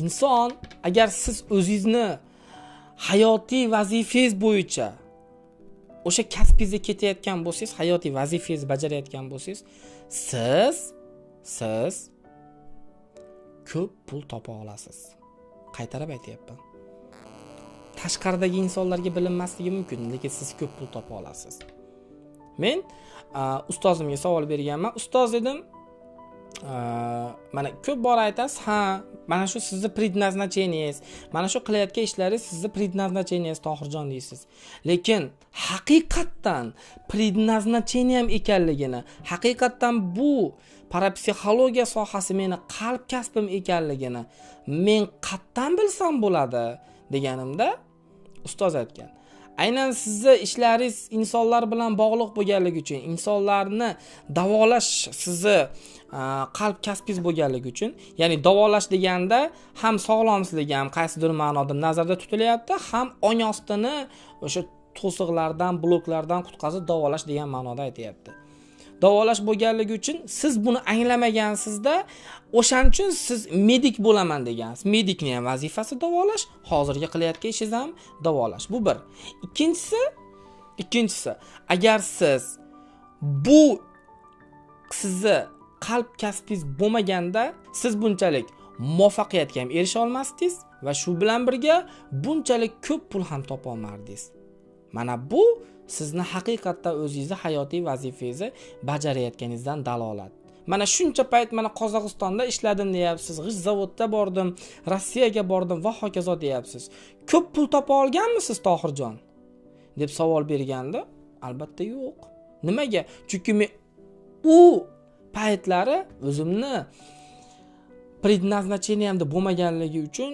inson agar siz o'zingizni hayotiy vazifangiz bo'yicha o'sha kasbingizga ketayotgan bo'lsangiz, hayotiy vazifangizni bajarayotgan bo'lsangiz, siz ko'p pul topa olasiz. Qaytarib aytayapman. Tashqaridagi insonlarga bilinmasligi mumkin, lekin siz ko'p pul topa olasiz. Men ustozimga savol berganman. Ustoz dedim, mana ko'p bor aytasiz, mana shu sizni предназначениеңiz, mana shu qilayotgan ishlaringiz sizni предназначениеңiz Tohirjon deysiz. Lekin haqiqatdan предназначением ekanligini, haqiqatdan bu parapsixologiya sohasi meni qalb kasbim ekanligini men qatdan bilsam bo'ladi deganimda ustoz aytgan. Aynan sizni ishlaringiz insonlar bilan bog'liq bo'lganligi uchun, insonlarni davolash sizni qalb kasbingiz bo'lganligi uchun, ya'ni davolash deganda ham sog'lomsizligi ham qaysidir ma'noda nazarda tutilyapti, ham ong ostini o'sha to'siqlardan, bloklardan qutqazib davolash degan ma'noda aytayapti. Davolash bo'lganligi uchun siz buni anglamagansiz-da, o'shaning uchun siz medik bo'laman degansiz. Medikning ham vazifasi davolash, hozirgi qilayotgan ishingiz ham davolash. Bu bir. Ikkinchisi, agar siz bu sizni qalb kasbingiz bo'lmaganda siz bunchalik muvaffaqiyatga ham erisha olmasdingiz va shu bilan birga bunchalik ko'p pul ham topa olmardingiz. Mana bu sizni haqiqatda o'zingizni hayotiy vazifangizni bajarayotganingizdan dalolat. Mana shuncha payt mana Qozog'istonda ishladim deyapsiz, g'isht zavodda bordim, Rossiyaga bordim va hokazo deyapsiz. Ko'p pul topa olganmisiz Tohirjon? deb savol berganda, albatta yo'q. Nimaga? Chunki men u paytlari o'zimni предназначениемda bo'lmaganligi uchun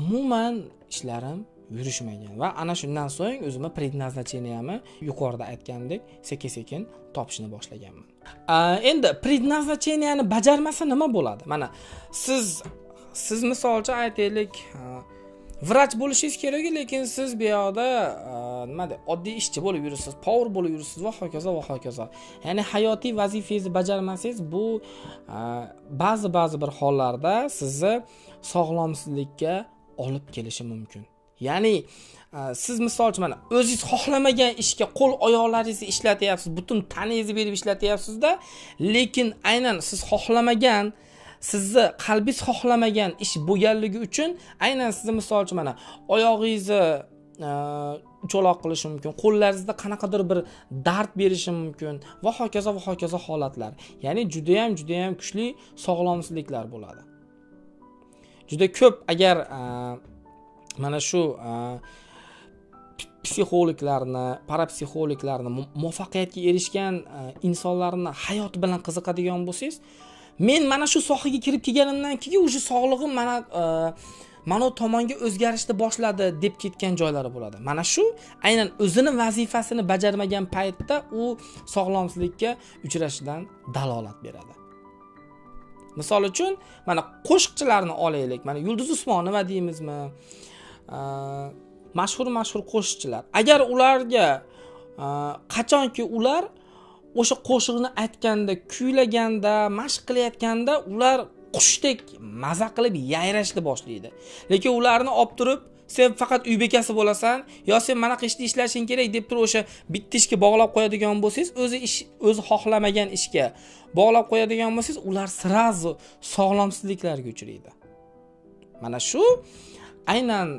umuman ishlarim yurishmagan va ana shundan so'ng o'zimni предназначениемni yuqorida aytgandek sekin-sekin topishni boshlaganman. Endi предназначениемni bajarmasa nima bo'ladi? Mana siz misolcha aytaylik, vrach bo'lishingiz kerak, lekin siz bu yoqda nima deydi, oddiy ishchi bo'lib yuribsiz, power bo'lib yuribsiz va hokazo va hokazo. Ya'ni hayotiy vazifangizni bajarmasangiz, bu ba'zi bir hollarda sizni sog'lomsizlikka olib kelishi mumkin. Ya'ni siz misolchi mana o'zingiz xohlamagan ishga qo'l oyoqlaringizni ishlatyapsiz, butun taningizni berib ishlatyapsiz-da, lekin aynan siz xohlamagan, sizni qalbingiz xohlamagan ish bo'lganligi uchun aynan sizni misolchi mana oyog'ingizni cho'loq qilishi mumkin, qo'llaringizda qanaqadir bir dard berishi mumkin va hokazo holatlar. Ya'ni juda ham kuchli sog'lomsizliklar bo'ladi. Juda ko'p agar mana shu psixologlarni, parapsixologlarni, muvaffaqiyatga erishgan insonlarni hayot bilan qiziqadigan bo'lsangiz, men mana shu sohaga kirib kelganimdan keyin o'sha sog'lig'im mana tomonga o'zgarishni boshladi deb ketgan joylari bo'ladi. Mana shu aynan o'zini vazifasini bajarmagan paytda u sog'lomsizlikka uchrashidan dalolat beradi. Misol uchun, mana qo'shiqchilarni olaylik. Mana Yulduz Usmonova deymizmi? Mashhur qo'shiqchilar. Agar ularga qachonki ular o'sha qo'shiqni aytganda, kuylaganda, mashq qilayotganda ular qushdek maza qilib yayrashni boshlaydi. Lekin ularni olib turib, sen faqat uy bekasi bo'lasan, yo sen mana qishda ishlashing kerak deb turib o'sha bitta ishga bog'lab qo'yadigan bo'lsangiz, o'zi xohlamagan ishga bog'lab qo'yadigan bo'lsangiz, ular sirazu sog'lomsizliklarga uchraydi. Mana shu aynan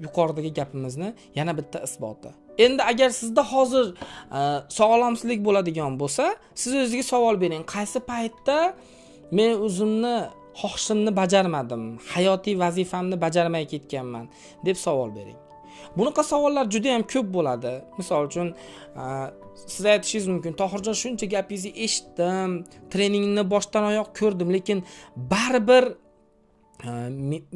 yuqoridagi gapimizni yana bitta isboti. Endi agar sizda hozir sog'lomsizlik bo'ladigan bo'lsa, siz o'zingizga savol bering, qaysi paytda men o'zimni xohishimni bajarmadim, hayotiy vazifamni bajarmay ketganman deb savol bering. Bunaqa savollar juda ham ko'p bo'ladi. Misol uchun siz aytishingiz mumkin, Tohirjon, shuncha gapingizni eshitdim, treningni boshdan oyoq ko'rdim, lekin baribir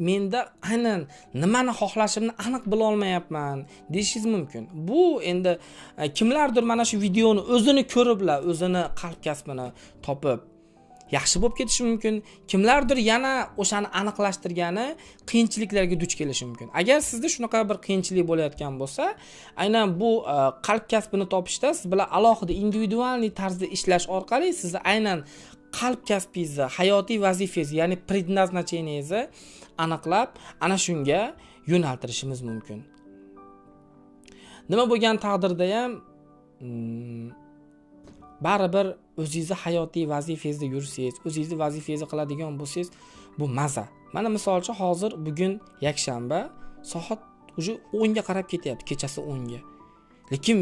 menda aynan nimani xohlashimni aniq bila olmayapman deyishingiz mumkin. Bu endi kimlardir mana shu videoni o'zini ko'riblar, o'zini qalb kasbini topib yaxshi bo'lib ketishi mumkin. Kimlardir yana o'shani aniqlashtirgani qiyinchiliklarga duch kelishi mumkin. Agar sizda shunaqa bir qiyinchilik bo'layotgan bo'lsa, aynan bu qalb kasbini topishda siz bilan alohida individualniy tarzda ishlash orqali sizni aynan qalb kasbingizni, hayotiy vazifangizni, ya'ni предназначениеңizni aniqlab, ana shunga yo'naltirishimiz mumkin. Nima bo'lgan taqdirda ham baribir o'zingizni hayotiy vazifangizda yursangiz, o'zingizni vazifangizni qiladigan bo'lsangiz, bu maza. Mana misol uchun hozir bugun yakshanba, soat уже 10 ga qarab ketyapti, kechasi 10 ga. Lekin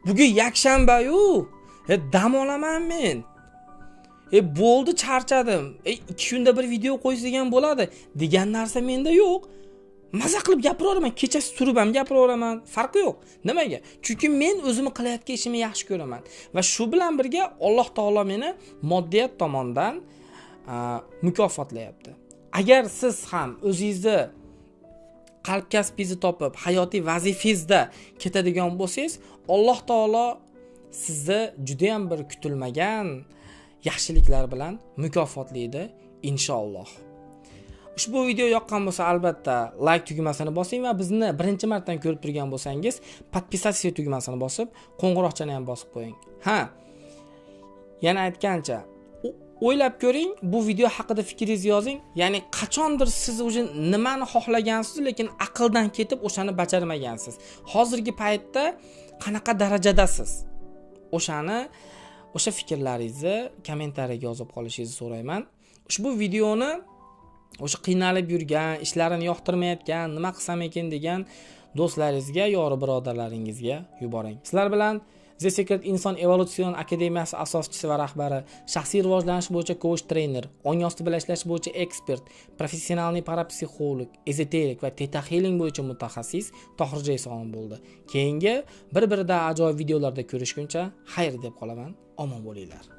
bugun yakshanba-yu, dam olaman men. Bo'ldi, charchadim. 2 kunda bir video qo'ysa ham bo'ladi degan narsa menda yo'q. Maza qilib gapiraveraman, kechasi turib ham gapiraveraman, farqi yo'q. Nimaga? Chunki men o'zimni qilayotgan ishimni yaxshi ko'raman va shu bilan birga Alloh taolo meni moddiyat tomondan mukofotlayapti. Agar siz ham o'zingizni qalb kasbingizni topib, hayotiy vazifangizda ketadigan bo'lsangiz, Alloh taolo sizni juda ham bir kutilmagan yaxshiliklar bilan mukofotlaydi inshaalloh. Ushbu video yoqqan bo'lsa, albatta like tugmasini bosing va bizni birinchi martadan ko'rib turgan bo'lsangiz, подписаться tugmasini bosib, qo'ng'iroqchani ham bosib qo'ying. Yana aytgancha, o'ylab ko'ring, bu video haqida fikringizni yozing. Ya'ni qachondir siz o'zi nimani xohlagansiz, lekin aqldan ketib o'shani bajarmagansiz. Hozirgi paytda qanaqa darajadasiz? O'sha fikrlaringizni kommentariyaga yozib qolishingizni so'rayman. Ushbu videoni o'sha qiynalib yurgan, ishlarini yoqtirmayotgan, nima qilsam ekan degan do'stlaringizga, yori birodarlaringizga yuboring. Sizlar bilan The Secret Inson Evolyution Akademiyasi asoschisi va rahbari, shaxsiy rivojlanish bo'yicha coach trener, ong osti bilan ishlash bo'yicha ekspert, professionalniy parapsixolog, ezoterik va theta healing bo'yicha mutaxassis Tohirjon Isomin bo'ldi. Keyingi bir-biridan ajoyib videolarda ko'rishguncha xayr deb qolaman. Omon bo'linglar.